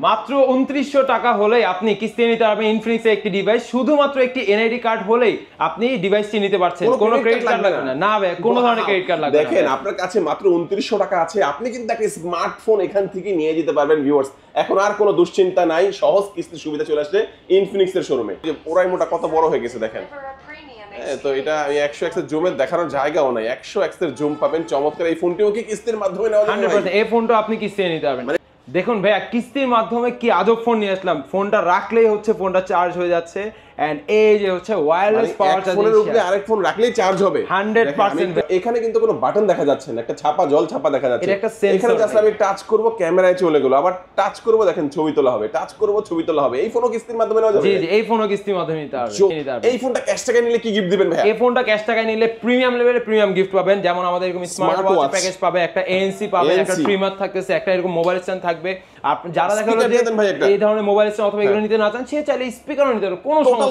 মাত্র 2900 টাকা হলেই আপনি কিস্তি নিতে পারবেন ইনফিনিক্সের একটি ডিভাইস। শুধুমাত্র একটি এনআইডি কার্ড হলেই আপনি ডিভাইসটি নিতে পারছেন। কোনো ক্রেডিট কার্ড লাগবে না। না ভাই, কোনো ধরনের ক্রেডিট কার্ড লাগবে না। দেখেন আপনার কাছে মাত্র 2900 টাকা আছে, আপনি কিন্তু একটা স্মার্টফোন এখান থেকে নিয়ে যেতে পারবেন ভিউয়ার্স। এখন আর কোনো দুশ্চিন্তা নাই, সহজ কিস্তির সুবিধা চলে আসছে ইনফিনিক্সের শোরুমে। যে পোরাইমোটা কত বড় হয়ে গেছে দেখেন। তো এটা 100x এর জুমের দেখানোর জায়গাও নাই, 100x এর জুম পাবেন। চমৎকার এই ফোনটিও কি কিস্তির মাধ্যমে নেওয়া যাবে? 100% এই ফোনটা আপনি কিস্তি নিতে পারবেন। দেখুন ভাইয়া, কিস্তির মাধ্যমে কি আজব ফোন নিয়ে আসলাম। ফোনটা রাখলেই হচ্ছে ফোনটা চার্জ হয়ে যাচ্ছে, এন্ড এই যে হচ্ছে ওয়্যারলেস পাওয়ার চার্জিং। ফোনের উপরে আরেক ফোন রাখলেই চার্জ হবে 100%। এখানে কিন্তু কোনো বাটন দেখা যাচ্ছে না, একটা ছাপা জল ছাপা দেখা যাচ্ছে। এটা একটা সেন্সর। এখানে জাস্ট আমি টাচ করব, ক্যামেরায় চলে গেল, আবার টাচ করব, দেখেন ছবি তোলা হবে, টাচ করব ছবি তোলা হবে। এই ফোনও কিস্তির মাধ্যমে নেওয়া যাবে? জি জি, এই ফোনও কিস্তির মাধ্যমে নিতে পারবেন। এই ফোনটা ক্যাশ টাকায় নিলে কি গিফট দিবেন ভাই? এই ফোনটা ক্যাশ টাকায় নিলে প্রিমিয়াম লেভেলের প্রিমিয়াম গিফট পাবেন। যেমন আমাদের এরকম স্মার্ট ওয়াচ প্যাকেজ পাবে, একটা এএনসি পাবে, একটা ট্রিমার থাকতেছে, একটা এরকম মোবাইল স্ট্যান্ড থাকবে। আপনি যারা দেখেন এই ধরনের মোবাইল স্ট্যান্ড অথবা এগুলো নিতে না চান, সে চাইলে স্পিকারও নিতে পারবে, কোনো সমস্যা নেই।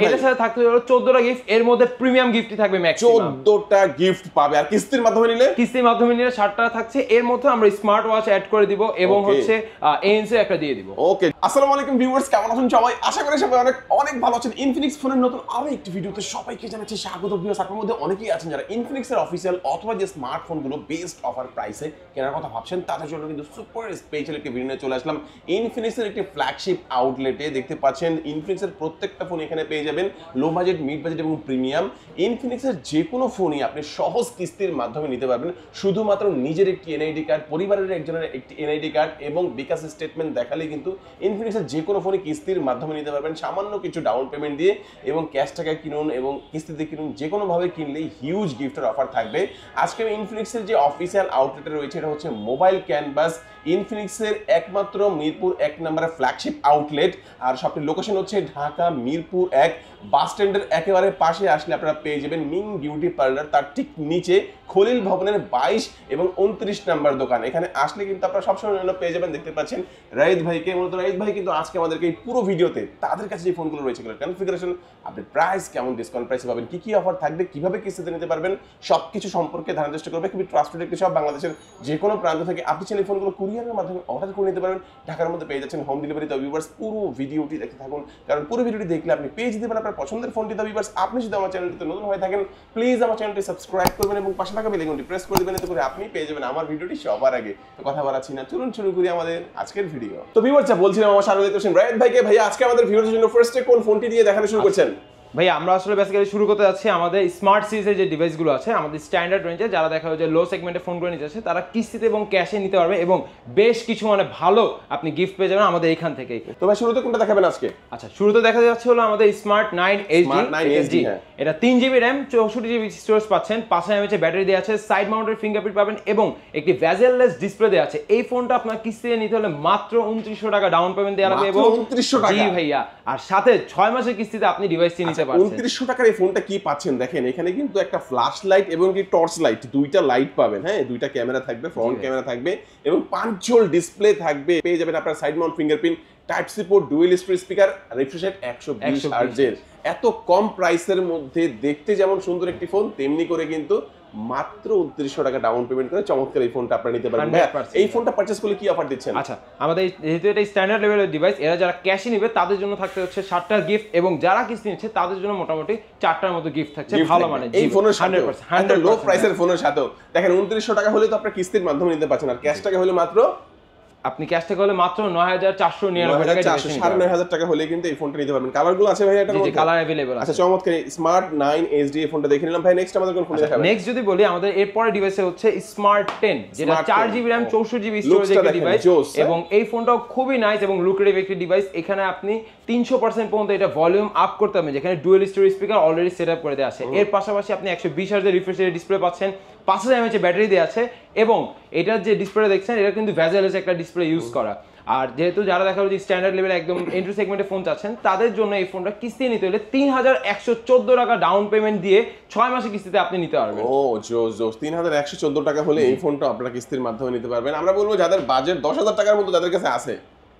এটার সাথে থাকতে হলো 14টা গিফট, এর মধ্যে প্রিমিয়াম গিফটই থাকবে ম্যাক্সিমাম। 14টা গিফট পাবে। আর কিস্তির মাধ্যমে নিলে? কিস্তির মাধ্যমে নিলে 7টা থাকছে, এর মধ্যে আমরা স্মার্ট ওয়াচ অ্যাড করে দিব এবং হচ্ছে এএনসি একটা দিয়ে দিব। ওকে, আসসালামু আলাইকুম ভিউয়ার্স, কেমন আছেন সবাই? আশা করি সবাই অনেক অনেক ভালো আছেন। ইনফিনিক্স ফোনের নতুন আরো একটি ভিডিওতে সবাইকে জানাচ্ছি স্বাগত। ভিউয়ার্স, আপনাদের মধ্যে অনেকেই আছেন যারা ইনফিনিক্সের অফিসিয়াল অথবা যে স্মার্টফোনগুলো বেস্ট অফার প্রাইসে কেনার কথা ভাবছেন, তাদের জন্য কিন্তু সুপার স্পেশাল একটি ভিডিও নিয়ে চলে আসলাম ইনফিনিক্সের একটি ফ্ল্যাগশিপ আউটলেটে। দেখতে পাচ্ছেন ইনফিনিক্সের প্রত্যেকটা ফোন এখানে পেয়ে যাবেন, লো বাজেট, মিড বাজেট এবং প্রিমিয়াম। ইনফিনিক্সের যে কোনো ফোনই আপনি সহজ কিস্তির মাধ্যমে নিতে পারবেন, শুধুমাত্র নিজের একটি এনআইডি কার্ড, পরিবারের একজনের একটি এনআইডি কার্ড এবং বিকাশ স্টেটমেন্ট দেখালেই কিন্তু ইনফিনিক্সের যে কোনো ফোনই কিস্তির মাধ্যমে নিতে পারবেন সামান্য কিছু ডাউন পেমেন্ট দিয়ে। এবং ক্যাশ টাকায় কিনুন এবং কিস্তিতে কিনুন, যে কোনোভাবে কিনলেই হিউজ গিফটের অফার থাকবে। আজকে ইনফিনিক্সের যে অফিসিয়াল আউটলেটে রয়েছে, এটা হচ্ছে মোবাইল ক্যানভাস, ইনফিনিক্সের একমাত্র মিরপুর 1 নম্বরের ফ্ল্যাগশিপ আউটলেট। আর সবটির লোকেশন হচ্ছে ঢাকা মিরপুর 1 বাস স্ট্যান্ডের একেবারে পাশে আসলে আপনারা পেয়ে যাবেন মিং বিউটি পার্লার, তার ঠিক নিচে খলিল ভবনের 22 এবং 29 নাম্বার দোকান। এখানে আসলে কিন্তু আপনারা সবসময় জন্য পেয়ে যাবেন, দেখতে পাচ্ছেন রাইদ ভাইকে। মূলত রাইদ ভাই কিন্তু আজকে আমাদেরকে এই পুরো ভিডিওতে তাদের কাছে যে ফোনগুলো রয়েছে এগুলোর কনফিগারেশন, আপনি প্রাইস কেমন, ডিসকাউন্ট প্রাইসে পাবেন, কি কি অফার থাকবে, কিভাবে কিস্তিতে নিতে পারবেন, সবকিছু সম্পর্কে ধারণার চেষ্টা করবে। খুবই ট্রাস্টেড একটি সব, বাংলাদেশের যে কোনো প্রান্ত থেকে আপনি চাইলে ফোনগুলো কুরিয়ারের মাধ্যমে অর্ডার করে নিতে পারবেন। ঢাকার মধ্যে পেয়ে যাচ্ছেন হোম ডেলিভারি। তো ভিউয়ার্স, পুরো ভিডিওটি দেখতে থাকুন, কারণ পুরো ভিডিওটি দেখলে আপনি পেয়ে যেতে পারেন আপনার পছন্দের ফোনটি। তো ভিউয়ার্স, আপনি যদি আমার চ্যানেলটিতে নতুন হয়ে থাকেন, প্লিজ আমার চ্যানেলটি সাবস্ক্রাইব করবেন এবং পাশে থাকা বেল আইকনটি প্রেস করে দিবেন, এতে করে আপনি পেয়ে যাবেন আমার ভিডিওটি সবার আগে। তো কথা বাড়াচ্ছি না, চলুন শুরু করি আমাদের আজকের ভিডিও। তো ভিউয়ার্স, বলছিলাম আমার সামনে দেখতে পাচ্ছেন রাইদ ভাইকে। ভাইয়া, আজকে আমাদের ভিউয়ারদের জন্য ফার্স্টে কোন ফোনটি দিয়ে দেখানো শুরু করছেন? ভাই, আমরা আসলে বেসিক্যালি শুরু করতে যাচ্ছি আমাদের স্মার্ট সিরিজের যে ডিভাইসগুলো আছে, আমাদের স্ট্যান্ডার্ড রেঞ্জে যারা দেখা যায় যে লো সেগমেন্টের ফোনগুলো নিতে আছে, তারা কিস্তিতে এবং ক্যাশে নিতে পারবে এবং বেশ কিছু মানে ভালো আপনি গিফট পেয়ে যাবেন আমাদের এখান থেকেই। তো ভাই, শুরুতে কোনটা দেখাবেন আজকে? আচ্ছা, শুরুতে দেখা যাচ্ছে হলো আমাদের স্মার্ট 9 HD। এটা 3GB RAM, 64GB স্টোরেজ পাচ্ছেন, 5000 mAh ব্যাটারি দেওয়া আছে, সাইড মাউন্টেড ফিঙ্গারপ্রিন্ট পাবেন এবং একটি ভেজেললেস ডিসপ্লে দেওয়া আছে। এই ফোনটা আপনার কিস্তিতে নিতে হলে মাত্র 2900 টাকা ডাউন পেমেন্ট দেওয়া লাগবে এবং 2900 টাকা? জি ভাইয়া, আর সাথে 6 মাসের কিস্তিতে আপনি ডিভাইসটি নিতে পারবেন। 2900 টাকার এই ফোনটা কি পাচ্ছেন দেখেন, এখানে কিন্তু একটা ফ্ল্যাশ লাইট এবং কি টর্চ লাইট, দুইটা লাইট পাবেন। হ্যাঁ, দুইটা ক্যামেরা থাকবে, ফ্রন্ট ক্যামেরা থাকবে এবং 5 ডিসপ্লে থাকবে। পেয়ে যাবেন আপনার side mount fingerprint, type C port, dual speaker, refresh rate 120 হার্টজের। এত কম প্রাইসের মধ্যে দেখতে যেমন সুন্দর একটি ফোন, তেমনি করে কিন্তু মাত্র 2900 টাকা ডাউন পেমেন্ট করে চমৎকার এই ফোনটা আপনারা নিতে পারবেন। এই ফোনটা পারচেজ করলে কি অফার দিচ্ছেন? আচ্ছা, আমাদের যেহেতু এটা স্ট্যান্ডার্ড লেভেলের ডিভাইস, এরা যারা ক্যাশে নেবে তাদের জন্য থাকতে হচ্ছে 7টা গিফট এবং যারা কিস্তি নিচ্ছে তাদের জন্য মোটামুটি 4টার মতো গিফট থাকছে। ভালো মানে এই ফোনের 100% লো প্রাইসের ফোনের সাথেও দেখেন 2900 টাকা হলে তো আপনারা কিস্তির মাধ্যমে নিতে পারছেন, আর ক্যাশ টাকা হলে মাত্র আপনি ক্যাশ টাকা হলে মাত্র 9499 টাকা, 9500 টাকা হলে কিন্তু এই ফোনটা নিতে পারবেন। কালারগুলো আছে ভাই এটার মধ্যে? জি, কালার अवेलेबल আছে। আচ্ছা, চমৎকার স্মার্ট 9 HD এই ফোনটা দেখে নিলাম। ভাই, নেক্সট আমাদের কোন ফোন দেখাবেন? নেক্সট যদি বলি, আমাদের এরপরে ডিভাইসে হচ্ছে স্মার্ট 10, যেটা 4GB RAM 64GB স্টোরেজের একটা ডিভাইস এবং এই ফোনটাও খুবই নাইস এবং লুক্রেটিভ একটি ডিভাইস। এখানে আপনি 300% পর্যন্ত এটা ভলিউম আপ করতে পারবেন, যেখানে dual storage speaker already setup করে দেওয়া আছে। এর পাশাপাশি আপনি 120 হার্টজের রিফ্রেশ রেট ডিসপ্লে পাচ্ছেন, 5000 mAh ব্যাটারি দেওয়া আছে এবং এটার যে ডিসপ্লে দেখছেন এটা কিন্তু ভেজেললেস একটা ডিসপ্লে ইউজ করা। আর যেহেতু যারা দেখা যায় স্ট্যান্ডার্ড লেভেলে একদম এন্ট্রি সেগমেন্টে ফোন চাচ্ছেন, তাদের জন্য এই ফোনটা কিস্তি নিতে হলে 3114 টাকা ডাউন পেমেন্ট দিয়ে 6 মাসের কিস্তিতে আপনি নিতে পারবেন। ও জোস জোস, 3114 টাকা হলে এই ফোনটা আপনারা কিস্তির মাধ্যমে নিতে পারবেন। আমরা বলবো যাদের বাজেট 10000 টাকার মতো যাদের কাছে আছে,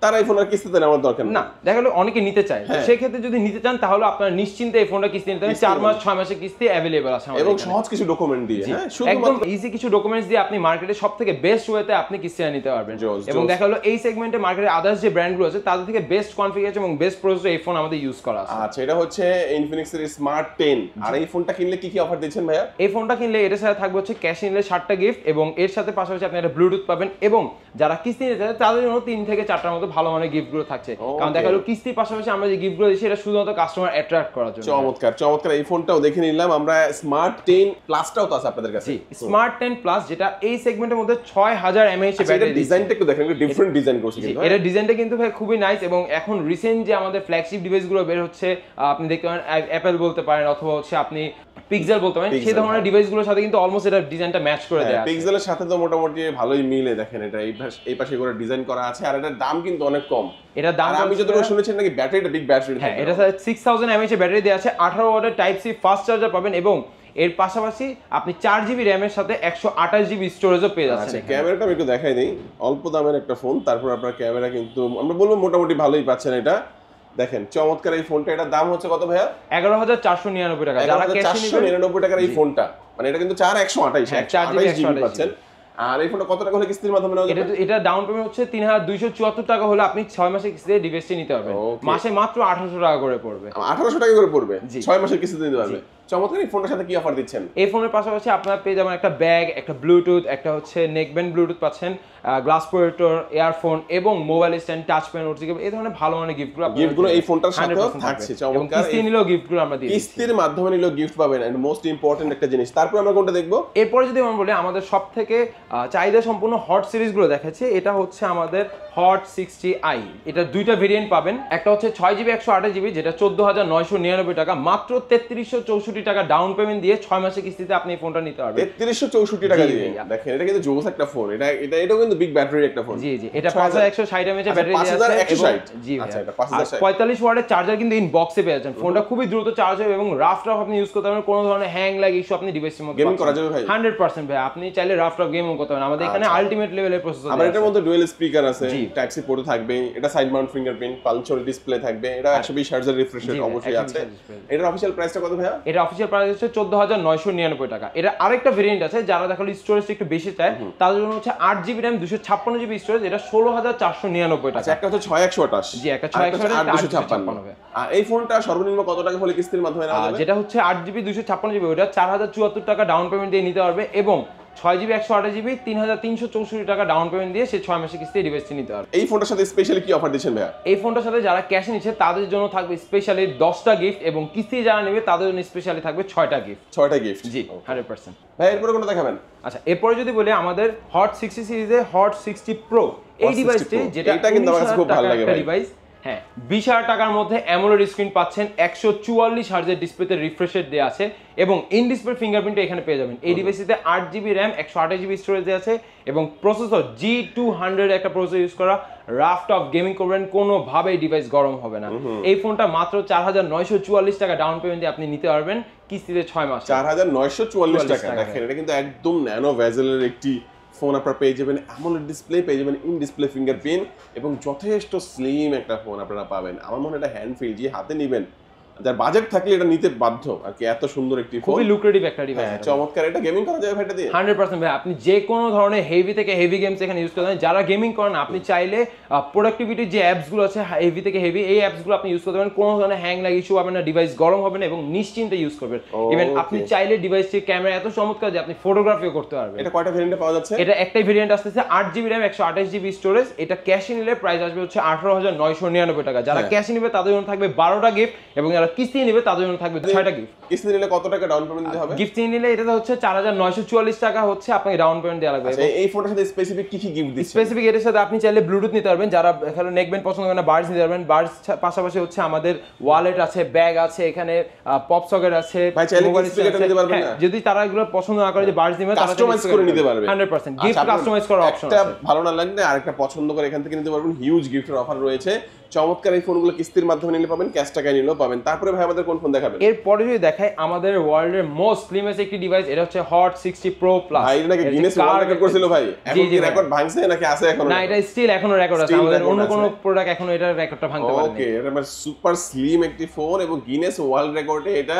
তারা এই ফোন আর কিস্তিতে নেওয়ার দরকার না, দেখা গেল অনেকে নিতে চায়, সেই ক্ষেত্রে যদি নিতে চান তাহলে আপনারা নিশ্চিন্তে এই ফোনটা কিস্তি নিতে পারেন। 4 মাস 6 মাসের কিস্তি अवेलेबल আছে আমাদের, এবং সহজ কিছু ডকুমেন্ট দিয়ে, হ্যাঁ একদম ইজি কিছু ডকুমেন্টস দিয়ে আপনি মার্কেটে সবথেকে বেস্ট ওয়েতে আপনি কিস্তি নিতে পারবেন। এবং দেখা গেল এই সেগমেন্টে মার্কেটে আদার্স যে ব্র্যান্ডগুলো আছে তাদের থেকে বেস্ট কনফিগারেশন এবং বেস্ট প্রসেসর এই ফোন আমাদের ইউজ করা আছে। আচ্ছা, এটা হচ্ছে ইনফিনিক্স এর স্মার্ট 10। আর এই ফোনটা কিনলে কি কি অফার দিচ্ছেন ভাইয়া? এই ফোনটা কিনলে এর সাথে থাকবে হচ্ছে ক্যাশ নিলে 60টা গিফট, এবং এর সাথে পাশাপাশি আপনি একটা ব্লুটুথ পাবেন, এবং যারা কিস্তি নিতে চায় তাদের জন্য 3 থেকে 4টার মতো ভালো মানের গিফটগুলো থাকছে। কারণ দেখা গেল কিস্তির পাশাপাশি আমরা যে গিফটগুলো দিচ্ছি এটা শুধুমাত্র কাস্টমার অ্যাট্রাক্ট করার জন্য। চমৎকার চমৎকার, এই ফোনটাও দেখে নিলাম আমরা। স্মার্ট 10 প্লাসটাও তো আছে আপনাদের কাছে। জি, স্মার্ট 10 প্লাস যেটা এই সেগমেন্টের মধ্যে 6000 mAh এর ব্যাটারি। ডিজাইনটা একটু দেখেন, একটা ডিফারেন্ট ডিজাইন করছে কিন্তু। এর ডিজাইনটা কিন্তু ভাই খুবই নাইস, এবং এখন রিসেন্ট যে আমাদের ফ্ল্যাগশিপ ডিভাইসগুলো বের হচ্ছে, আপনি দেখতে পারেন অ্যাপল বলতে পারেন অথবা হচ্ছে আপনি পিক্সেল বলতে পারেন, সেই ধরনের ডিভাইসগুলোর সাথে কিন্তু অলমোস্ট এটা ডিজাইনটা ম্যাচ করে দেয়া আছে। পিক্সেলের সাথে তো মোটামুটি ভালোই মিলে, দেখেন এটা এই পাশে করে ডিজাইন করা আছে, আর এটার দাম কিন্তু অনেক কম। এটা দাম আমি যতটুকু শুনেছি নাকি ব্যাটারিটা বিগ ব্যাটারি। হ্যাঁ, এটা 6000 mAh এর ব্যাটারি দেয়া আছে, 18 ওয়াটের টাইপ সি ফাস্ট চার্জার পাবেন, এবং এর পাশাপাশি আপনি 4GB RAM এর সাথে 128GB স্টোরেজও পেয়ে যাচ্ছেন। আচ্ছা, ক্যামেরাটা আমি একটু দেখাই দেই। অল্প দামের একটা ফোন, তারপর আপনার ক্যামেরা কিন্তু আমরা বলবো মোটামুটি ভালোই পাচ্ছেন। এটা দেখেন চমৎকার এই ফোনটা। এটার দাম হচ্ছে কত ভাইয়া? 11499 টাকা। যারা ক্যাশ নিবেন 499 টাকার এই ফোনটা, মানে এটা কিন্তু 4128 পাচ্ছেন। আর এই ফোনটা কত টাকা হলে কিস্তির মাধ্যমে নেওয়া যাবে? এটা ডাউন পেমেন্ট হচ্ছে 3274 টাকা হলে আপনি 6 মাসের কিস্তিতে ডিভাইসটি নিতে পারবেন। মাসে মাত্র 1800 টাকা করে পড়বে। 1800 টাকা করে পড়বে 6 মাসের কিস্তিতে নিতে পারবে। চমৎকার। এই ফোনের সাথে কি অফার দিচ্ছেন? এই ফোনের পাশাপাশি আপনারা পেয়ে যাবেন একটা ব্যাগ, একটা ব্লুটুথ, একটা হচ্ছে নেকব্যান্ড ব্লুটুথ পাচ্ছেন, গ্লাস প্রোটেক্টর, ইয়ারফোন এবং মোবাইল স্ট্যান্ড, টাচ পেন, ওটিকে এই ধরনের ভালো মানের গিফটগুলো এই ফোনটার সাথেও থাকছে। চমৎকার। কিস্তি নিলেও গিফটগুলো আমরা দিই, কিস্তির মাধ্যমে নিলেও গিফট পাবেন, এন্ড মোস্ট ইম্পর্টেন্ট একটা জিনিস। তারপর আমরা কোনটা দেখবো? এরপরে যদি আমরা বলি আমাদের সবথেকে চাহিদা সম্পূর্ণ হট সিরিজগুলো দেখাচ্ছি। এটা হচ্ছে আমাদের হট 60i। এটা দুইটা ভেরিয়েন্ট পাবেন, একটা হচ্ছে 6GB 128GB যেটা 14999 টাকা, মাত্র 3364 টাকা ডাউন পেমেন্ট দিয়ে 6 মাসের কিস্তিতে আপনি এই ফোনটা নিতে পারবেন। 3364 টাকা দিয়ে। দেখেন এটা কিন্তু জোস একটা ফোন। এটাও কিন্তু বিগ ব্যাটারি একটা ফোন। জি, এটা 5160 mAh এর ব্যাটারি আছে। 5160। জি, আচ্ছা, এটা 5160। 45 ওয়াটের চার্জার কিন্তু ইন বক্সে পেয়ে যাচ্ছেন। ফোনটা খুবই দ্রুত চার্জ হবে এবং রাফ আপনি ইউজ করতে পারবেন, কোনো ধরনের হ্যাং ল্যাগ ইস্যু আপনি ডিভাইসের মধ্যে গেমিং করা যাবে ভাই 100% ভাই। আপনি চাইলে রাফ গেমও করতে পারেন। আমাদের এখানে আলটিমেট লেভেলের প্রসেসর। আবার এটার মধ্যে ডুয়াল স্পিকার আছে, টাইপ সি পোর্ট থাকবে, এটা সাইড মাউন্ট ফিঙ্গারপ্রিন্ট, পালচর ডিসপ্লে থাকবে, এটা 120 হার্টজ এর রিফ্রেশ রেট অবশ্যই আছে। এটার অফিশিয়াল প্রাইসটা কত ভাইয়া? এটা অফিশিয়াল প্রাইস হচ্ছে 14999 টাকা। এটা আরেকটা ভেরিয়েন্ট আছে, যারা দেখালো স্টোরেজ একটু বেশি চায় তাদের জন্য হচ্ছে 8GB RAM 256GB স্টোরেজ, এটা 16499 টাকা। আচ্ছা, একটা হচ্ছে 6128। জি, একটা 6128 256। আর এই ফোনটা সর্বনিম্ন কত টাকা হলে কিস্তির মাধ্যমে নেওয়া যাবে? যেটা হচ্ছে 8GB 256GB ওটা 4074 টাকা ডাউন পেমেন্ট দিয়ে নিতে পারবে, এবং 6GB 128GB 3364 টাকা ডাউন পেমেন্ট দিয়ে সে 6 মাসের কিস্তি ডিভাইসটি নিতে পারবে। এই ফোনটার সাথে স্পেশালি কি অফার দিচ্ছেন ভাইয়া? এই ফোনটার সাথে যারা ক্যাশ নিচ্ছে তাদের জন্য থাকবে স্পেশালি 10টা গিফট, এবং কিস্তি যারা নেবে তাদের জন্য স্পেশালি থাকবে 6টা গিফট। 6টা গিফট। জি, 100%। ভাই এরপরে কোনটা দেখাবেন? আচ্ছা, এরপরে যদি বলি আমাদের হট 60 সিরিজে হট 60 প্রো এই ডিভাইসটি, যেটা এটা কিন্তু আমার কাছে খুব ভালো লাগে ভাই। ডিভাইস, হ্যাঁ, 20,000 টাকার মধ্যে অ্যামোলেড স্ক্রিন পাচ্ছেন, 144 হার্জের ডিসপ্লেতে রিফ্রেশ রেট দেওয়া আছে, এবং ইন ডিসপ্লে ফিঙ্গারপ্রিন্ট এখানে পেয়ে যাবেন। এই ডিভাইসটিতে 8GB RAM 128GB স্টোরেজ আছে, এবং প্রসেসর G200 একটা প্রসেসর ইউজ করা। রাফ টপ গেমিং করবেন, কোনোভাবেই ডিভাইস গরম হবে না। এই ফোনটা মাত্র 4944 টাকা ডাউন পেমেন্ট দিয়ে আপনি নিতে পারবেন কিস্তিতে 6 মাস। 4944 টাকা। দেখেন এটা কিন্তু একদম ন্যানো ভেজেলের একটি ফোন। আপনারা পেয়ে যাবেন অ্যামোলেড ডিসপ্লে, পেয়ে যাবেন ইন ডিসপ্লে ফিঙ্গারপ্রিন্ট, এবং যথেষ্ট স্লিম একটা ফোন আপনারা পাবেন। আমার মনে হয় এটা হ্যান্ড ফিল, যে হাতে নেবেন যার বাজেট থাকলে এটা নিতে বাধ্য আর কি। এত সুন্দর একটি ফোন, খুবই লুক্রেটিভ একটা ডিভাইস। হ্যাঁ, চমৎকার। এটা গেমিং করা যাবে ভাই এটা দিয়ে 100% ভাই। আপনি যে কোনো ধরনের হেভি থেকে হেভি গেমস এখানে ইউজ করতে পারেন। যারা গেমিং করেন আপনি চাইলে প্রোডাক্টিভিটির যে অ্যাপসগুলো আছে হেভি থেকে হেভি, এই অ্যাপসগুলো আপনি ইউজ করতে পারেন। কোনো ধরনের হ্যাং ল্যাগ ইস্যু হবে না, ডিভাইস গরম হবে না, এবং নিশ্চিন্তে ইউজ করবেন। ইভেন আপনি চাইলে ডিভাইসটির ক্যামেরা এত চমৎকার যে আপনি ফটোগ্রাফিও করতে পারবেন। এটা কয়টা ভেরিয়েন্টে পাওয়া যাচ্ছে? এটা একটাই ভেরিয়েন্ট আসছে 8GB RAM 128GB স্টোরেজ। এটা ক্যাশে নিলে প্রাইস আসবে হচ্ছে 18999 টাকা। যারা ক্যাশে নেবে তাদের জন্য থাকবে 12টা গিফট, এবং যারা কিস্তি নেবে তাদের জন্য থাকবে 6টা গিফট। কিস্তি নিলে কত টাকা ডাউন পেমেন্ট দিতে হবে? গিফট নিলে এটা হচ্ছে 4944 টাকা হচ্ছে আপনাকে ডাউন পেমেন্ট দেওয়া লাগবে। এই ফোনটার সাথে স্পেসিফিক কি গিফট দিচ্ছেন? স্পেসিফিক এর সাথে আপনি চাইলে ব্লুটুথ নিতে পারবেন, যারা এখানে নেকব্যান্ড পছন্দ করেন না বার্ডস নিতে পারবেন। বার্ডস পাশাপাশি হচ্ছে আমাদের ওয়ালেট আছে, ব্যাগ আছে, এখানে পপ সকেট আছে, মোবাইল স্পিকার নিতে পারবেন না? যদি তারা এগুলো পছন্দ না করে যে বার্ডস নেবে, তারা কাস্টমাইজ করে নিতে পারবে 100%। গিফট কাস্টমাইজ করার অপশন আছে। একটা ভালো না লাগলে আরেকটা পছন্দ করে এখান থেকে নিতে পারবেন। হিউজ গিফটের অফার রয়েছে। চমৎকার এই ফোনগুলো কিস্তির মাধ্যমে নিলে পাবেন, ক্যাশ টাকায় নিলেও পাবেন। তারপরে ভাই আমাদের কোন ফোন দেখাবেন? এরপরে যদি দেখাই আমাদের ওয়ার্ল্ডের মোস্ট স্লিমেস্ট একটি ডিভাইস, এটা হচ্ছে হট 60 Pro Plus। ভাই এটা নাকি গিনেস ওয়ার্ল্ড রেকর্ড করেছিল ভাই, এখন কি রেকর্ড ভাঙছে নাকি আছে এখনো? না, এটা স্টিল এখনো রেকর্ড আছে, আমাদের অন্য কোনো প্রোডাক্ট এখনো এটা রেকর্ডটা ভাঙতে পারেনি। ওকে, এটা মানে সুপার স্লিম একটি ফোন এবং গিনেস ওয়ার্ল্ড রেকর্ডে এটা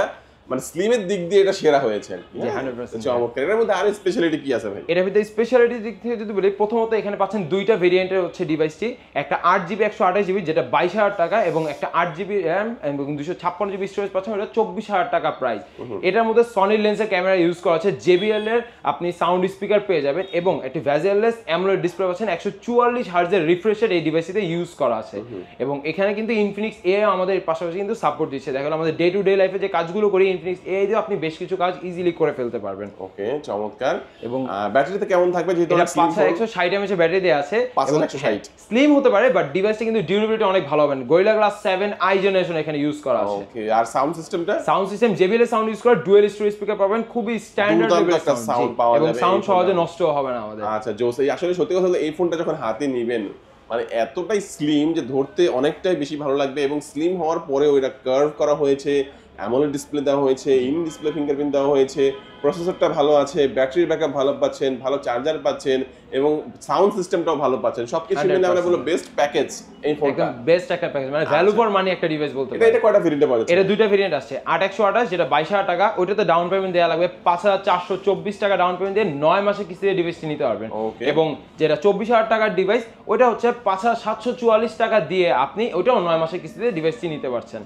মানে স্লিমের দিক দিয়ে এটা সেরা হয়েছে। জি 100%। চমৎকার। এর মধ্যে আর স্পেশালিটি কি আছে ভাই? এর ভিতরে স্পেশালিটি দিক থেকে যদি বলি, প্রথমত এখানে পাচ্ছেন দুইটা ভেরিয়েন্টের হচ্ছে ডিভাইসটি, একটা 8GB 128GB যেটা 22,000 টাকা এবং একটা 8GB RAM এবং 256GB স্টোরেজ পাচ্ছেন, এটা 24,000 টাকা প্রাইস। এটার মধ্যে সনি লেন্সের ক্যামেরা ইউজ করা আছে, JBL এর আপনি সাউন্ড স্পিকার পেয়ে যাবেন এবং একটি ভেজেললেস অ্যামোলেড ডিসপ্লে পাচ্ছেন, 144 হার্টজের রিফ্রেশের এই ডিভাইসটিতে ইউজ করা আছে। এবং এখানে কিন্তু ইনফিনিক্স এ আমাদের পাশাপাশি কিন্তু সাপোর্ট দিচ্ছে। দেখা গেল আমাদের ডে টু ডে লাইফে যে কাজগুলো করি ইনফিনিক্স এ দিয়ে আপনি বেশ কিছু কাজ ইজিলি করে ফেলতে পারবেন। ওকে, চমৎকার। এবং ব্যাটারিতে কেমন থাকবে? যেহেতু এটা 5160 mAh ব্যাটারি দেয়া আছে, 5160 স্লিম হতে পারে বাট ডিভাইসটা কিন্তু ডিউরেবিলিটি অনেক ভালো হবে। Gorilla Glass 7 i জেনারেশন এখানে ইউজ করা আছে। ওকে, আর সাউন্ড সিস্টেমটা? সাউন্ড সিস্টেম JBL এর সাউন্ড ইউজ করা, ডুয়াল স্টোরেজ স্পিকার পাবেন, খুবই স্ট্যান্ডার্ড লেভেলের সাউন্ড পাওয়া যাবে এবং সাউন্ড সহজে নষ্ট হবে না আমাদের। আচ্ছা জোস। এই আসলে সত্যি কথা বলতে এই ফোনটা যখন হাতে নেবেন মানে এতটাই স্লিম যে ধরতে অনেকটাই বেশি ভালো লাগবে এবং স্লিম হওয়ার পরেও এটা কার্ভ করা হয়েছে, অ্যামোলেড ডিসপ্লে দেওয়া হয়েছে, ইন ডিসপ্লে ফিঙ্গারপ্রিন্ট দেওয়া হয়েছে, প্রসেসরটা ভালো আছে, ব্যাটারির ব্যাকআপ ভালো পাচ্ছেন, ভালো চার্জার পাচ্ছেন এবং সাউন্ড সিস্টেমটাও ভালো পাচ্ছেন। সবকিছু মিলে আমরা বলবো বেস্ট প্যাকেজ এই ফোনটা। একদম বেস্ট একটা প্যাকেজ, মানে ভ্যালু ফর মানি একটা ডিভাইস বলতে পারেন। এটা কয়টা ভেরিয়েন্টে পাওয়া যাচ্ছে? এটা দুইটা ভেরিয়েন্ট আছে, 8128 যেটা 22,000 টাকা, ওইটাতে ডাউন পেমেন্ট দেয়া লাগবে 5,424 টাকা ডাউন পেমেন্ট দিয়ে 9 মাসে কিস্তিতে ডিভাইসটি নিতে পারবেন। এবং যেটা 24,000 টাকার ডিভাইস ওইটা হচ্ছে 5,744 টাকা দিয়ে আপনি ওইটাও 9 মাসে কিস্তিতে ডিভাইসটি নিতে পারছেন।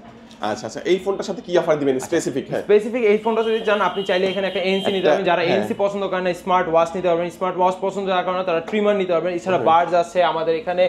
আচ্ছা আচ্ছা, এই ফোনটার সাথে কি অফার দিবেন স্পেসিফিক? হ্যাঁ, স্পেসিফিক এই ফোনটা যদি চান আপনি চাইলে এখানে একটা এনসি নিতে পারবেন, যারা এনসি পছন্দ করেন না স্মার্ট ওয়াচ নিতে পারবেন, স্মার্ট ওয়াচ পছন্দ যারা করেন না তারা ট্রিমার নিতে পারবেন। এছাড়া বার্ডস আছে, আমাদের এখানে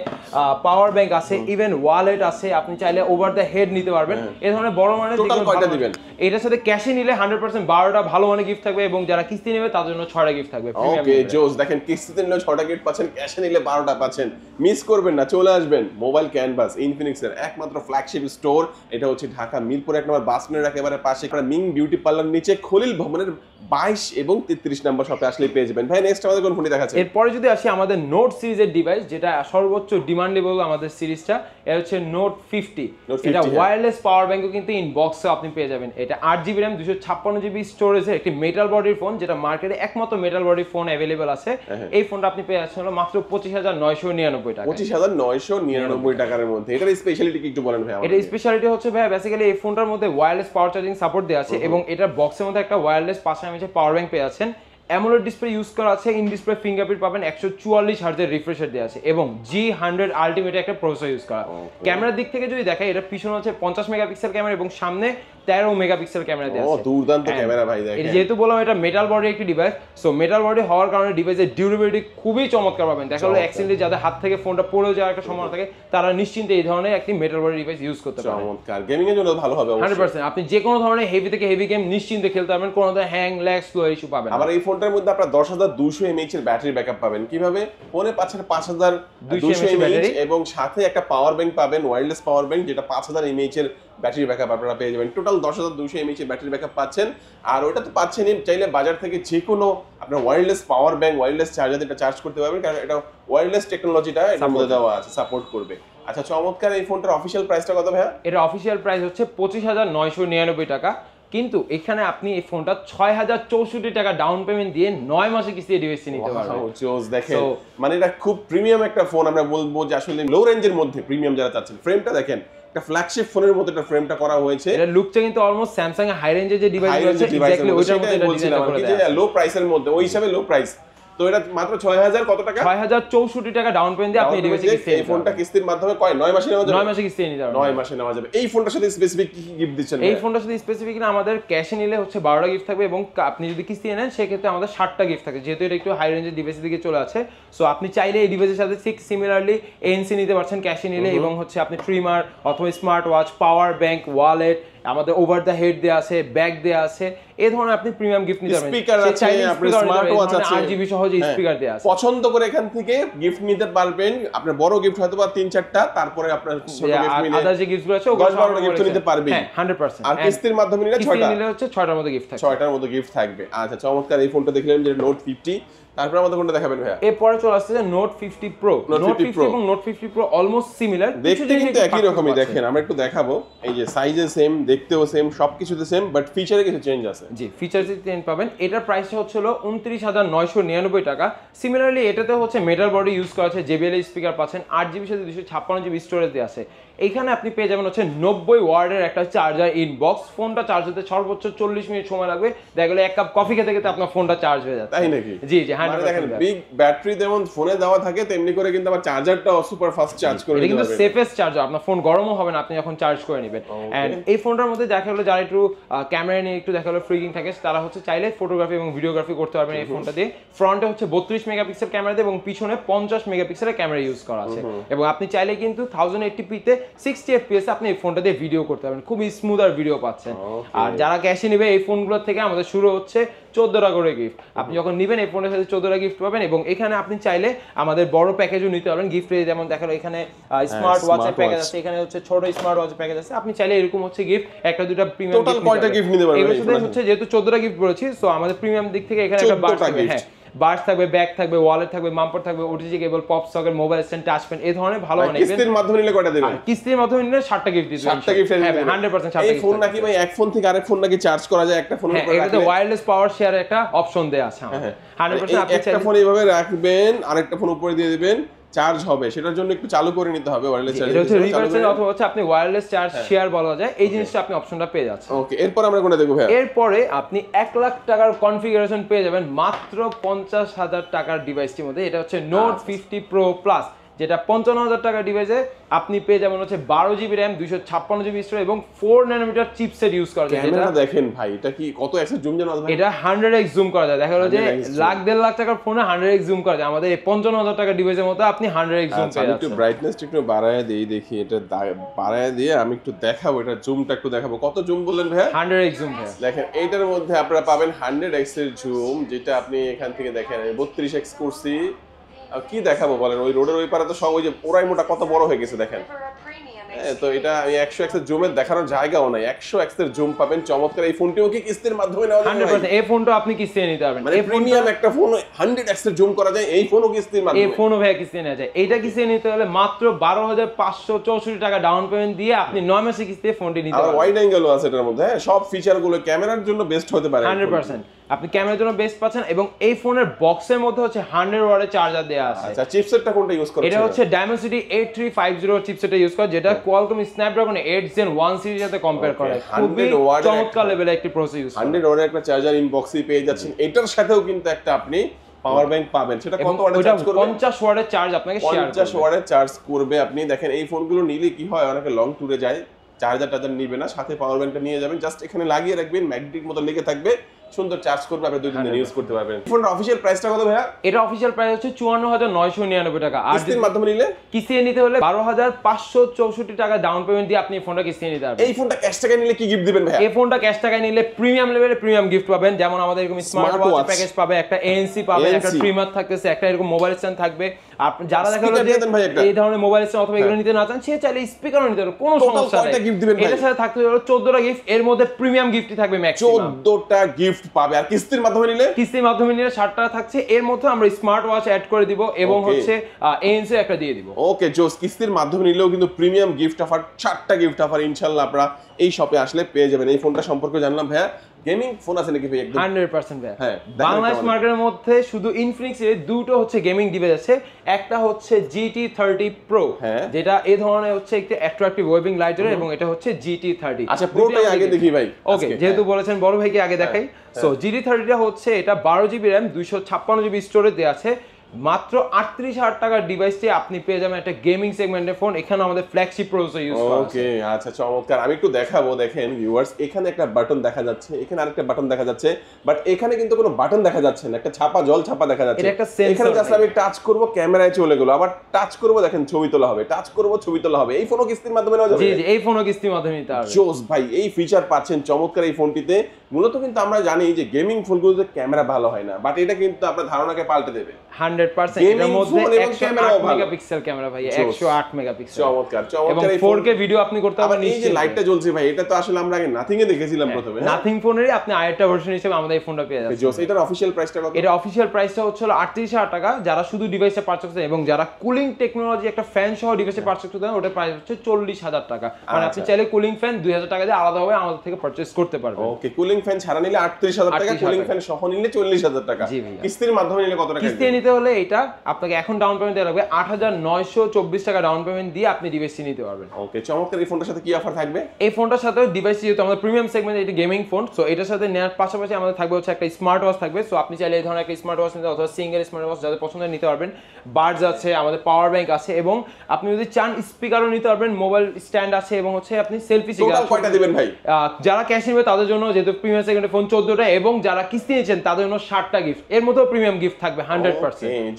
পাওয়ার ব্যাংক আছে, ইভেন ওয়ালেট আছে, আপনি চাইলে ওভার দ্য হেড নিতে পারবেন। এই ধরনের বড় মানের টোটাল কয়টা দিবেন? এটার সাথে ক্যাশে নিলে 100% 12টা ভালো মানের গিফট থাকবে এবং যারা কিস্তি নেবে তার জন্য 6টা গিফট থাকবে। ওকে জোস, দেখেন কিস্তিতে নিলে 6টা গিফট পাচ্ছেন, ক্যাশে নিলে 12টা পাচ্ছেন। মিস করবেন না, চলে আসবেন মোবাইল ক্যানভাস ইনফিনিক্সের একমাত্র ফ্ল্যাগশিপ স্টোর। এটা হচ্ছে ঢাকা মিরপুর 1 নম্বর বাস স্ট্যান্ডের একেবারে পাশে মিং বিউটি পার্লার নিচে খলিল ভবনের 22 এবং 33 নম্বর শপে আসলে পেয়ে যাবেন। ভাই নেক্সট আমাদের কোন ফোনটি দেখাচ্ছে? এরপরে যদি আসি আমাদের নোট সিরিজের ডিভাইস, যেটা সর্বোচ্চ ডিমান্ডেবল আমাদের সিরিজটা, এটা হচ্ছে নোট 50। এটা ওয়্যারলেস পাওয়ার ব্যাংকও কিন্তু ইনবক্সে আপনি পেয়ে যাবেন। এটা 8GB RAM 256GB স্টোরেজের একটি মেটাল বডির ফোন, যেটা মার্কেটে একমাত্র মেটাল বডির ফোন अवेलेबल আছে। এই ফোনটা আপনি পেয়ে যাচ্ছেন হলো মাত্র 25,999 টাকা। 25,999 টাকার মধ্যে। এটার স্পেশালিটি কি একটু বলেন ভাই আমাদের? এটা স্পেশালিটি হচ্ছে ভাই বেসিক্যালি এই ফোনটার মধ্যে ওয়্যারলেস পাওয়ার চার্জিং সাপোর্ট দেওয়া আছে এবং এটার বক্সের মধ্যে একটা ওয়্যারলেস 5 mAh পাওয়ার ব্যাংক পেয়ে যাচ্ছেন। অ্যামোলেড ডিসপ্লে ইউজ করা আছে, ইন ডিসপ্লে ফিঙ্গারপ্রিন্ট পাবেন, 144 হার্টজের রিফ্রেশার দেওয়া আছে এবং G100 আলটিমেট একটা প্রসেসর ইউজ করা। ক্যামেরার দিক থেকে যদি দেখাই, এটা পিছনে হচ্ছে 50 মেগাপিক্সেল ক্যামেরা এবং সামনে 13 মেগাপিক্সেল ক্যামেরা দেওয়া আছে। দুর্দান্ত ক্যামেরা ভাই দেখেন। এটা যেহেতু বললাম এটা মেটাল বডি একটি ডিভাইস, সো মেটাল বডি হওয়ার কারণে ডিভাইসের ডিউরেবিলিটি খুবই চমৎকার পাবেন। দেখা গেলো অ্যাক্সিডেন্টলি যাদের হাত থেকে ফোনটা পড়ে যাওয়ার একটা সম্ভাবনা থাকে তারা নিশ্চিন্তে এই ধরনের একটি মেটাল বডি ডিভাইস ইউজ করতে পারেন। চমৎকার, গেমিং এর জন্য ভালো হবে অবশ্যই। 100% আপনি যে কোনো ধরনের হেভি থেকে হেভি গেম নিশ্চিন্তে খেলতে পারবেন, কোনো ধরনের হ্যাং ল্যাগ স্লো ইস্যু পাবেন না। আবার এই ফোনটার মধ্যে আপনারা 10,200 mAh এর ব্যাটারি ব্যাকআপ পাবেন। কিভাবে? ফোনে পাচ্ছেন 5,200 mAh এবং সাথে একটা পাওয়ার ব্যাংক পাবেন, ওয়্যারলেস পাওয়ার ব্যাংক, যেটা 5,000 mAh এর ব্যাটারি ব্যাকআপ আপনারা পেয়ে যাবেন। টোটাল 10,200 mAh এর ব্যাটারি ব্যাকআপ পাচ্ছেন। আর ওটা তো পাচ্ছেনই, চাইলে বাজার থেকে যে কোনো আপনার wireless power bank, wireless charger এটা চার্জ করতে পারবেন, কারণ এটা ওয়্যারলেস টেকনোলজিটা এর মধ্যে দেওয়া আছে, সাপোর্ট করবে। আচ্ছা চমৎকার, এই ফোনটার অফিশিয়াল প্রাইসটা কত ভাইয়া? এর অফিশিয়াল প্রাইস হচ্ছে 25,999 টাকা, কিন্তু এখানে আপনি এই ফোনটা 6,064 টাকা ডাউন পেমেন্ট দিয়ে 9 মাসে কিস্তিতে ডিভাইসটি নিতে পারবেন। জোস, দেখেন মানে এটা খুব প্রিমিয়াম একটা ফোন। আমরা বলবো যে আসলে লো রেঞ্জের মধ্যে প্রিমিয়াম যারা চাচ্ছেন। ফ্রেমটা দেখেন, একটা ফ্ল্যাগশিপ ফোনের মতো একটা ফ্রেমটা করা হয়েছে। এটা লুকটা কিন্তু অলমোস্ট স্যামসাং এর হাই রেঞ্জের যে ডিভাইসগুলো আছে এক্স্যাক্টলি ওইটার মতো এটা ডিজাইন করা আছে, যে লো প্রাইসের মধ্যে, ওই হিসাবে লো প্রাইস। তো এটা মাত্র 6,000 কত টাকা? 6,064 টাকা ডাউন পেমেন্ট দিয়ে আপনি এই ডিভাইসটি কিস্তি এই ফোনটা কিস্তির মাধ্যমে 9 মাসে নেওয়া যাবে। 9 মাসে কিস্তি নিতে পারবেন। 9 মাসে নেওয়া যাবে। এই ফোনটার সাথে স্পেসিফিক কি কি গিফট দিচ্ছেন? এই ফোনটার সাথে স্পেসিফিক না আমাদের ক্যাশে নিলে হচ্ছে 12টা গিফট থাকবে এবং আপনি যদি কিস্তি নেন সেক্ষেত্রে আমাদের 60টা গিফট থাকে, যেহেতু এটা একটু হাই রেঞ্জের ডিভাইসের দিকে চলে আছে। সো আপনি চাইলে এই ডিভাইসের সাথে ঠিক সিমিলারলি এনসি নিতে পারছেন ক্যাশে নিলে এবং হচ্ছে আপনি ট্রিমার অথবা smart watch, power bank, wallet, আমাদের ওভার দ্য হেড দেয়া আছে, ব্যাগ দেয়া আছে, এই ধরনের আপনি প্রিমিয়াম গিফট নিতে পারবেন। স্পিকার আছে, আপনার স্মার্ট ওয়াচ আছে, 8GB সহ যে স্পিকার দেয়া আছে, পছন্দ করে এখান থেকে গিফট নিতে পারবেন। আপনার বড় গিফট হয়তো বা 3-4টা, তারপরে আপনার ছোট গিফট নিলে আদার যে গিফটগুলো আছে ওগুলো 10-12টা গিফট নিতে পারবেন। হ্যাঁ 100%। আর কিস্তির মাধ্যমে নিলে 6টা নিলে হচ্ছে 6টার মতো গিফট থাকবে। 6টার মতো গিফট থাকবে। আচ্ছা চমৎকার, এই ফোনটা দেখলেন যে নোট 50। তারপর আমাদের কোনটা দেখাবেন ভাইয়া? এরপরে চলে আসছে যে নোট 50 প্রো। নোট 50 এবং নোট 50 প্রো অলমোস্ট সিমিলার, দেখতে কিন্তু একই রকমই। দেখেন আমরা একটু দেখাবো, এই যে সাইজে সেম, দেখতেও সেম, সবকিছুতে সেম, বাট ফিচারে কিছু চেঞ্জ আছে। জি, ফিচারসে চেঞ্জ পাবেন। এটার প্রাইসটা হচ্ছিল 29,999 টাকা। সিমিলারলি এটাতে হচ্ছে মেটাল বডি ইউজ করা আছে, JBL স্পিকার পাচ্ছেন, 8GB সাথে 256GB স্টোরেজ দেওয়া আছে। এইখানে আপনি পেয়ে যাবেন হচ্ছে 90 ওয়াটের একটা চার্জার ইনবক্স। ফোনটা চার্জ হতে সর্বোচ্চ 40 মিনিট সময় লাগবে। দেখা গেল এক কাপ কফি খেতে খেতে আপনার ফোনটা চার্জ হয়ে যাচ্ছে। তাই নাকি? জি জি, 100%। দেখেন বিগ ব্যাটারি যেমন ফোনে দেওয়া থাকে তেমনি করে কিন্তু আবার চার্জারটাও সুপার ফাস্ট চার্জ করে দিতে কিন্তু পারবেন। সেফেস্ট চার্জার, আপনার ফোন গরমও হবে না আপনি যখন চার্জ করে নেবেন। এন্ড এই ফোনটার মধ্যে দেখা গেলো যারা একটু ক্যামেরা নিয়ে একটু দেখা গেলো ফ্রিকিং থাকে, তারা হচ্ছে চাইলে ফটোগ্রাফি এবং ভিডিওগ্রাফি করতে পারবেন এই ফোনটা দিয়ে। ফ্রন্টে হচ্ছে 32 মেগাপিক্সেল ক্যামেরা দিয়ে এবং পিছনে 50 মেগাপিক্সেলের ক্যামেরা ইউজ করা আছে। এবং আপনি চাইলে কিন্তু 1080p তে 60 fps আপনি এই ফোনটা দিয়ে ভিডিও করতে পারবেন, খুবই স্মুথ আর ভিডিও পাচ্ছেন। আর যারা ক্যাশে নেবে এই ফোনগুলোর থেকে আমাদের শুরু হচ্ছে 14টা করে গিফট। আপনি যখন নেবেন এই ফোনের সাথে 14টা গিফট পাবেন। এবং এখানে আপনি চাইলে আমাদের বড় প্যাকেজও নিতে পারবেন গিফটে, যেমন দেখালো এখানে স্মার্ট ওয়াচের প্যাকেজ আছে, এখানে হচ্ছে ছোট স্মার্ট ওয়াচের প্যাকেজ আছে। আপনি চাইলে এরকম হচ্ছে গিফট একটা দুটো প্রিমিয়াম টোটাল কয়টা গিফট নিতে পারবেন? এগুলো শুধু হচ্ছে যেহেতু 14টা গিফট বলেছি, সো আমাদের প্রিমিয়াম দিক থেকে এখানে একটা বার্স থাকবে। হ্যাঁ, বার্স থাকবে, ব্যাগ থাকবে, ওয়ালেট থাকবে, মাম্পার থাকবে, OTG cable, pop socket, mobile stand, touch pen, এই ধরনের ভালো অনেক। কিস্তির মাধ্যমে নিলে কয়টা দিবেন? কিস্তির মাধ্যমে নিলে 7টা গিফট দিবেন। 7টা গিফট দিবেন 100% 7টা এই ফোন নাকি ভাই এক ফোন থেকে আরেক ফোন নাকি চার্জ করা যায় একটা ফোনের উপর? এটাতে ওয়্যারলেস পাওয়ার শেয়ারের একটা অপশন দেয়া আছে আমাদের। 100% আপনি একটা ফোন এইভাবে রাখবেন, আরেকটা ফোন উপরে দিয়ে দিবেন, চার্জ হবে। সেটার জন্য একটু চালু করে নিতে হবে ওয়্যারলেস চার্জ। এটা হচ্ছে রিভার্স অথবা হচ্ছে আপনি ওয়্যারলেস চার্জ শেয়ার বলা যায়, এই জিনিসটা আপনি অপশনটা পেয়ে যাচ্ছেন। ওকে, এরপর আমরা কোনটা দেখব ভাই? এরপরে আপনি 1 লাখ টাকার কনফিগারেশন পেয়ে যাবেন মাত্র 50,000 টাকার ডিভাইসটির মধ্যে। এটা হচ্ছে নোট 50 প্রো প্লাস, যেটা 55,000 টাকার ডিভাইসে আপনি পেয়ে যাবেন হচ্ছে 12GB RAM, 256GB স্টোরেজ এবং 4 ন্যানোমিটার চিপসেট ইউজ করা যায়। ক্যামেরা দেখেন ভাই, এটা কি কত এক্স জুম জানো ভাই? এটা 100x জুম করা যায়। দেখা গেল যে লাখ 1.5 লাখ টাকার ফোনে 100x জুম করা যায়, আমাদের এই 55,000 টাকার ডিভাইসের মধ্যে আপনি 100x জুম পেয়ে যাচ্ছেন। একটু ব্রাইটনেসটা একটু বাড়ায় দেই, দেখি এটা বাড়ায় দিয়ে আমি একটু দেখাবো, এটা জুমটা একটু দেখাবো। কত জুম বললেন ভাই? 100x জুম ভাই। দেখেন এইটার মধ্যে আপনারা পাবেন 100x এর জুম, যেটা আপনি এখান থেকে দেখেন 32x করছি। কি দেখাবো বলেন, ওই রোডের ওই পারে তো সব ওই যে ওরাই মোটা কত বড় হয়ে গেছে দেখেন। তো এটা আমি 100x এর জুমের দেখানোর জায়গাও নাই, 100x এর জুম পাবেন। চমৎকার। এই ফোনটিও কি কিস্তির মাধ্যমে নেওয়া যাবে? 100% এই ফোনটা আপনি কিস্তিতে নিতে পারবেন। এই প্রিমিয়াম একটা ফোন 100x এর জুম করা যায়, এই ফোনও কিস্তির মাধ্যমে? এই ফোনও ভাই কিস্তিতে নেওয়া যায়। এইটা কিস্তিতে নিতে হলে মাত্র 12,564 টাকা ডাউন পেমেন্ট দিয়ে আপনি 9 মাসে কিস্তিতে ফোনটি নিতে পারবেন। আর ওয়াইড অ্যাঙ্গেলও আছে এটার মধ্যে। হ্যাঁ, সব ফিচারগুলো ক্যামেরার জন্য বেস্ট হতে পারে। 100% আপনি ক্যামেরার জন্য বেস্ট পাচ্ছেন। এবং এই ফোনের বক্সের মধ্যে হচ্ছে 100 ওয়াটের চার্জার দেয়া আছে। আচ্ছা, চিপসেটটা কোনটা ইউজ করছেন? এটা হচ্ছে Dimensity 8350 চিপসেটটা ইউজ করে, যেটা Qualcomm Snapdragon 8 Gen 1 সিরিজের সাথে কম্পেয়ার করে। খুবই চমৎকার লেভেলের একটি প্রসেসর ইউজ করে। 100 ওয়াটের একটা চার্জার ইনবক্সই পেয়ে যাচ্ছেন। এটার সাথেও কিন্তু একটা আপনি পাওয়ার ব্যাংক পাবেন। সেটা কত ওয়াটের চার্জ করবে? 50 ওয়াটের চার্জ আপনাকে শেয়ার করবে। 50 ওয়াটের চার্জ করবে। আপনি দেখেন এই ফোনগুলো নিলে কি হয়, অনেকে লং ট্যুরে যায়, চার্জার নিবে না, সাথে পাওয়ার ব্যাংকটা নিয়ে যাবেন, জাস্ট এখানে লাগিয়ে রাখবেন, ম্যাগনেটিক মতো লেগে থাকবে, সুন্দর চার্জ করবে, আপনি 2 দিন ইউজ করতে পারবেন। ফোনটার অফিশিয়াল প্রাইসটা কত ভাইয়া? এটা অফিশিয়াল প্রাইস হচ্ছে 54,999 টাকা। আর কিস্তির মাধ্যমে নিলে কিস্তিতে নিতে হলে 12,564 টাকা ডাউন পেমেন্ট দিয়ে আপনি ফোনটা কিস্তিতে নিতে পারবেন। এই ফোনটা ক্যাশ টাকায় নিলে কি গিফট দিবেন ভাইয়া? এই ফোনটা ক্যাশ টাকায় নিলে প্রিমিয়াম লেভেলে প্রিমিয়াম গিফট পাবেন, যেমন আমাদের এরকম স্মার্ট ওয়াচ প্যাকেজ পাবে, একটা ANC পাবে, একটা ট্রিমার থাকতেছে, একটা এরকম মোবাইল স্ট্যান্ড থাকবে। আপনি যারা দেখা গেল যে এই ধরনের মোবাইল স্ট্যান্ড অথবা এগুলো নিতে না চান, সে চাইলে স্পিকারও নিতে পারবে, কোনো সমস্যা নেই। এটার সাথে থাকতে হলো 14টা গিফট, এর মধ্যে প্রিমিয়াম গিফটই থাকবে ম্যাক্সিমাম। 14টা গিফট পাবে। আর কিস্তির মাধ্যমে নিলে? কিস্তির মাধ্যমে নিলে 60টা থাকছে, এর মধ্যে আমরা স্মার্ট ওয়াচ অ্যাড করে দিব এবং হচ্ছে ANC একটা দিয়ে দিব। ওকে জোস। কিস্তির মাধ্যমে নিলেও কিন্তু প্রিমিয়াম গিফট অফার, 4টা গিফট অফার ইনশাআল্লাহ আপনারা এই শপে আসলে পেয়ে যাবেন। এই ফোনটা সম্পর্কে জানলাম ভাইয়া। গেমিং ফোন আছে নাকি ভাই? একদম 100% ভাই। হ্যাঁ, বাংলাদেশ মার্কেটের মধ্যে শুধু ইনফিনিক্স এর দুটো হচ্ছে গেমিং ডিভাইস আছে। একটা হচ্ছে GT30 Pro, যেটা এই ধরনের হচ্ছে একটা অ্যাট্রাকটিভ ওয়েবিং লাইটের, এবং এটা হচ্ছে GT30। আচ্ছা, প্রোটাই আগে দেখি ভাই। ওকে, যেহেতু বলেছেন বড় ভাইকে আগে দেখাই। সো GT30 টা হচ্ছে এটা 12GB RAM, 256GB স্টোরেজ দেয়া আছে। মাত্র 38,000 টাকার ডিভাইসটি আপনি পেয়ে যাবেন একটা গেমিং সেগমেন্টের ফোন। এখানে আমাদের ফ্ল্যাগশিপ প্রসেসর ইউজ করা আছে। ওকে, আচ্ছা চমৎকার। আমি একটু দেখাবো। দেখেন ভিউয়ার্স, এখানে একটা বাটন দেখা যাচ্ছে, এখানে আরেকটা বাটন দেখা যাচ্ছে, বাট এখানে কিন্তু কোনো বাটন দেখা যাচ্ছে না, একটা ছাপা জল ছাপা দেখা যাচ্ছে। এটা একটা সেন্সর। এখানে জাস্ট আমি টাচ করব, ক্যামেরায় চলে গেল, আবার টাচ করব, দেখেন ছবি তোলা হবে, টাচ করব, ছবি তোলা হবে। এই ফোনও কিস্তির মাধ্যমে নেওয়া যাবে? জি জি, এই ফোনও কিস্তির মাধ্যমে নিতে পারবেন। জোস ভাই, এই ফিচার পাচ্ছেন চমৎকার এই ফোনটিতে। মূলত কিন্তু আমরা জানি যে গেমিং ফোনগুলোতে ক্যামেরা ভালো হয় না, বাট এটা কিন্তু আপনার ধারণাকে পাল্টে দেবে 100%। এর মধ্যে 108 মেগাপিক্সেল ক্যামেরা ভাই, 108 মেগাপিক্সেল। চমৎকার চমৎকার। এই 4K ভিডিও আপনি করতে পারবেন। এই যে লাইটটা জ্বলছে ভাই, এটা তো আসলে আমরা আগে নাথিং এ দেখেছিলাম প্রথমে। নাথিং ফোনেরই আপনি আরেকটা ভার্সন হিসেবে আমাদের এই ফোনটা পেয়ে যাচ্ছেন। এটার অফিশিয়াল প্রাইসটা কত? এটা অফিশিয়াল প্রাইসটা হচ্ছে 38000 টাকা। যারা শুধু ডিভাইসে পারচেজ করতে এবং যারা কুলিং টেকনোলজি একটা ফ্যান সহ ডিভাইসে পারচেজ করতে ওটা প্রাইস হচ্ছে 40000 টাকা। মানে আপনি চাইলে কুলিং ফ্যান 2000 টাকা দিয়ে আলাদাভাবে আমাদের থেকে পারচেজ করতে পারবেন। ওকে, কুলিং ফ্যান ছাড়া নিলে 38000 টাকা, কুলিং ফ্যান সহ নিলে 40000 টাকা। কিস্তির মাধ্যমে নিলে কত টাকা? কিস্তি নিতে হলে এটা আপনাকে এখন ডাউন পেমেন্ট দেওয়া লাগবে 8924 টাকা ডাউন পেমেন্ট দিয়ে আপনি ডিভাইসটি নিতে পারবেন। ওকে, চমৎকার। এই ফোনটার সাথে কি অফার থাকবে? এই ফোনটার সাথে ডিভাইস যেহেতু আমাদের প্রিমিয়াম সেগমেন্ট, এটা গেমিং ফোন, সো এটার সাথে নেওয়ার পাশাপাশি আমাদের থাকবে হচ্ছে একটা স্মার্ট ওয়াচ থাকবে। সো আপনি চাইলে এই ধরনের একটা স্মার্ট ওয়াচ নিতে অথবা সিঙ্গেল স্মার্ট ওয়াচ যাদের পছন্দ নিতে পারবেন। বাডস আছে, আমাদের পাওয়ার ব্যাংক আছে এবং আপনি যদি চান স্পিকারও নিতে পারবেন, মোবাইল স্ট্যান্ড আছে এবং হচ্ছে আপনি সেলফি স্টিক। টোটাল কয়টা দিবেন ভাই? যারা ক্যাশ নেবে তাদের জন্য যেহেতু প্রিমিয়াম সেগমেন্টের ফোন 14টা এবং যারা কিস্তি নিয়েছেন তাদের জন্য 60টা গিফট, এর মধ্যেও প্রিমিয়াম গিফট থাকবে 100%।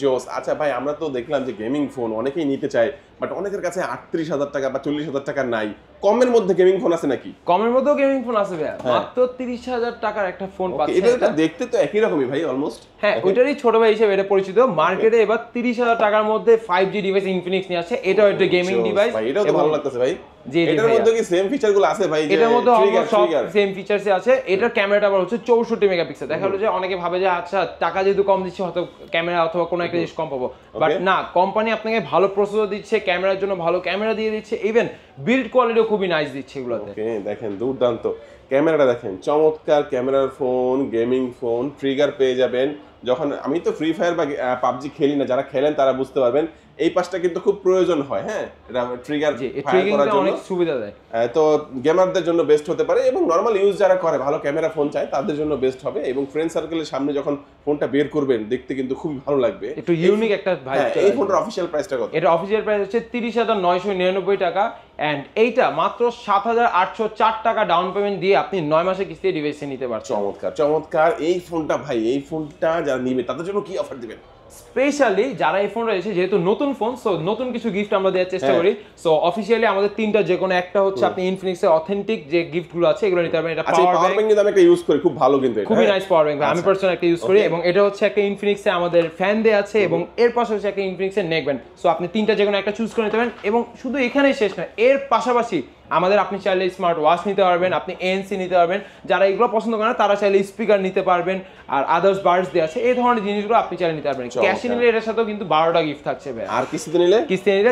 জোস। আচ্ছা ভাই, আমরা তো দেখলাম যে গেমিং ফোন অনেকেই নিতে চায়, বাট অনেকের কাছে 38000 টাকা বা 40000 টাকা নাই। কমের মধ্যে গেমিং ফোন আছে নাকি? কমের মধ্যেও গেমিং ফোন আছে ভাই, মাত্র 30000 টাকার একটা ফোন পাচ্ছেন। এটা দেখতে তো একই রকমই ভাই, অলমোস্ট। হ্যাঁ, ওইটারই ছোট ভাই হিসেবে এটা পরিচিত। মার্কেটে এবার 30000 টাকার মধ্যে 5G ডিভাইস ইনফিনিক্স নিয়ে আসছে। এটাও একটা গেমিং ডিভাইস ভাই, এটাও তো ভালো লাগতেছে ভাই। জি, এটার মধ্যে কি সেম ফিচারগুলো আছে ভাই? এটার মধ্যে সব সেম ফিচারস আছে। এটার ক্যামেরাটা আবার হচ্ছে 64 মেগাপিক্সেল। দেখা হলো যে অনেকে ভাবে যে আচ্ছা টাকা যেহেতু কম দিচ্ছে হয়তো ক্যামেরা অথবা কোনো একটা জিনিস কম পাবো, বাট না, কোম্পানি আপনাকে ভালো প্রসেসর দিচ্ছে, ক্যামেরার জন্য ভালো ক্যামেরা দিয়ে দিচ্ছে, ইভেন বিল্ড কোয়ালিটিও খুবই নাইস দিচ্ছে এগুলোতে। ওকে, দেখেন দুর্দান্ত ক্যামেরাটা, দেখেন চমৎকার ক্যামেরার ফোন, গেমিং ফোন। ট্রিগার পেয়ে যাবেন। যখন আমি তো ফ্রি ফায়ার বা পাবজি খেলি না, যারা খেলেন তারা বুঝতে পারবেন এই পাশটা কিন্তু খুব প্রয়োজন হয়। হ্যাঁ, এটা ট্রিগার ফায়ার করার জন্য অনেক সুবিধা দেয়। তো গেমারদের জন্য বেস্ট হতে পারে এবং নরমাল ইউজ যারা করে ভালো ক্যামেরা ফোন চায় তাদের জন্য বেস্ট হবে। এবং ফ্রেন্ড সার্কেলের সামনে যখন ফোনটা বের করবেন দেখতে কিন্তু খুব ভালো লাগবে, একটু ইউনিক একটা ভাই। এই ফোনটার অফিশিয়াল প্রাইসটা কত? এটা অফিশিয়াল প্রাইস হচ্ছে 30999 টাকা এন্ড এইটা মাত্র 7804 টাকা ডাউন পেমেন্ট দিয়ে আপনি 9 মাসের কিস্তিতে ডিভাইসে নিতে পারছেন। চমৎকার চমৎকার। এই ফোনটা ভাই, এই ফোনটা যারা নিবে তাদের জন্য কি অফার দিবেন? স্পেশালি যারা এই ফোনটা এসে, যেহেতু নতুন ফোন, সো নতুন কিছু গিফট আমরা দেওয়ার চেষ্টা করি। সো অফিশিয়ালি আমাদের তিনটা, যে কোনো একটা হচ্ছে আপনি ইনফিনিক্সের অথেন্টিক যে গিফটগুলো আছে এগুলো নিতে পারবেন। এটা পাওয়ার ব্যাংক কিন্তু আমি একটা ইউজ করি, খুব ভালো কিন্তু এটা খুবই নাইস পাওয়ার ব্যাংক, আমি পার্সোনালি একটা ইউজ করি। এবং এটা হচ্ছে একটা ইনফিনিক্সে আমাদের ফ্যান দেয়া আছে এবং এর পাশে হচ্ছে একটা ইনফিনিক্সের নেক ব্যান্ড। সো আপনি তিনটা যে কোনো একটা চুজ করে নিতে পারেন। এবং শুধু এখানেই শেষ না, এর পাশাপাশি আমাদের আপনি চাইলে স্মার্ট ওয়াচ নিতে পারবেন, আপনি এএনসি নিতে পারবেন। যারা এগুলো পছন্দ করেন তারা চাইলে স্পিকার নিতে পারবেন, আর আদার্স বার্ডস দেওয়া আছে, এই ধরনের জিনিসগুলো আপনি চাইলে নিতে পারবেন। ক্যাশে নিলে এর সাথেও কিন্তু 12টা গিফট থাকছে ভাই, আর কিস্তিতে নিলে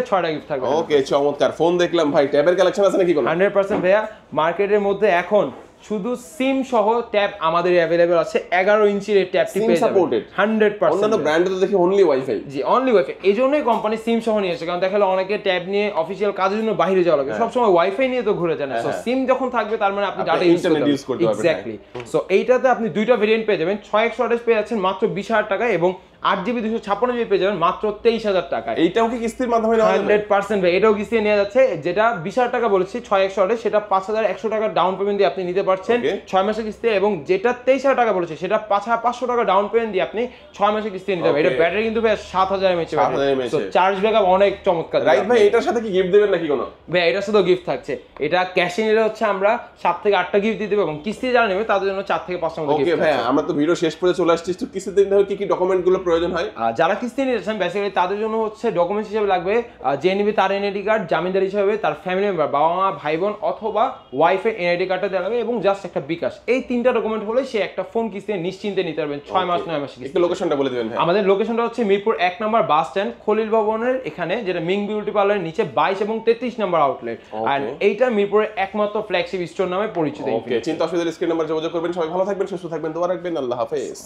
6টা গিফট থাকবে। ওকে, চমৎকার ফোন দেখলাম ভাই। ট্যাবের কালেকশন আছে নাকি কোনো? 100% ভাইয়া, মার্কেটের মধ্যে এখন শুধু সিম সহ ট্যাব আমাদের अवेलेबल আছে। 11 ইঞ্চির এই ট্যাবটি পেয়ে যাবেন 100%। অন্যান্য ব্র্যান্ডে তো দেখি অনলি ওয়াইফাই। জি, অনলি ওয়াইফাই। এইজন্যই কোম্পানি সিম সহ নিয়ে এসেছে, কারণ দেখালো অনেকে ট্যাব নিয়ে অফিশিয়াল কাজের জন্য বাইরে যাওয়া লাগে, সব সময় ওয়াইফাই নিয়ে তো ঘুরে যান। সো সিম যখন থাকবে তার মানে আপনি ডাটা ইউজ করতে পারবেন। এক্স্যাক্টলি। সো এইটাতে আপনি দুইটা ভেরিয়েন্ট পেয়ে যাবেন। 6128 পেয়ে যাচ্ছেন মাত্র 20000 টাকা এবং 8GB 256GB পেয়ে যাবেন মাত্র 23000 টাকা। এইটাও কি কিস্তির মাধ্যমে নেওয়া যাবে? 100% ভাই, এটাও কিস্তিতে নেওয়া যাচ্ছে। যেটা 20000 টাকা বলেছি 6128, সেটা 5100 টাকা ডাউন পেমেন্ট দিয়ে আপনি নিতে পারছেন 6 মাসের কিস্তি। এবং যেটা 23000 টাকা বলেছে সেটা 5500 টাকা ডাউন পেমেন্ট দিয়ে আপনি 6 মাসের কিস্তি নিতে পারবেন। এটা ব্যাটারি কিন্তু ভাই 7000 mAh battery, so charge backup অনেক চমৎকার। রাইট ভাই, এটার সাথে কি গিফট দিবেন নাকি কোনো? ভাই এটার সাথে গিফট থাকছে। এটা ক্যাশে নিলে হচ্ছে আমরা 7 থেকে 8টা গিফট দিয়ে দেব এবং কিস্তি যারা নেবে তাদের জন্য 4 থেকে 5টা মতো গিফট। ওকে ভাই, আমরা তো ভিডিও শেষ করে চলে আসছি, তো কিস্তি দিতে হলে কি ডকুমেন্টগুলো প্রয়োজন হয়? যারা কিস্তি নিয়েছেন বেসিক্যালি তাদের জন্য হচ্ছে ডকুমেন্টস হিসেবে লাগবে যে নিবে তার এনআইডি কার্ড, জামিনদার হিসেবে তার ফ্যামিলি মেম্বার, বাবা মা ভাই বোন অথবা ওয়াইফের এনআইডি কার্ডটা দেওয়া লাগবে এবং জাস্ট একটা বিকাশ। এই তিনটা ডকুমেন্ট হলে সে একটা ফোন কিস্তি নিশ্চিন্তে নিতে পারবেন 6 মাস 9 মাস। একটু লোকেশনটা বলে দিবেন ভাই। আমাদের লোকেশনটা হচ্ছে মিরপুর 1 নম্বর বাস স্ট্যান্ড, খলিল ভবনের এখানে, যেটা মিং বিউটি পার্লারের নিচে 22 এবং 33 নম্বর আউটলেট। আর এইটা মিরপুরের একমাত্র ফ্ল্যাগশিপ স্টোর নামে পরিচিত। ওকে, চিন্তা অসুবিধার স্ক্রিন নাম্বার যোগাযোগ করবেন। সবাই ভালো থাকবেন, সুস্থ থাকবেন, দোয়া রাখবেন। আল্লাহ হাফেজ।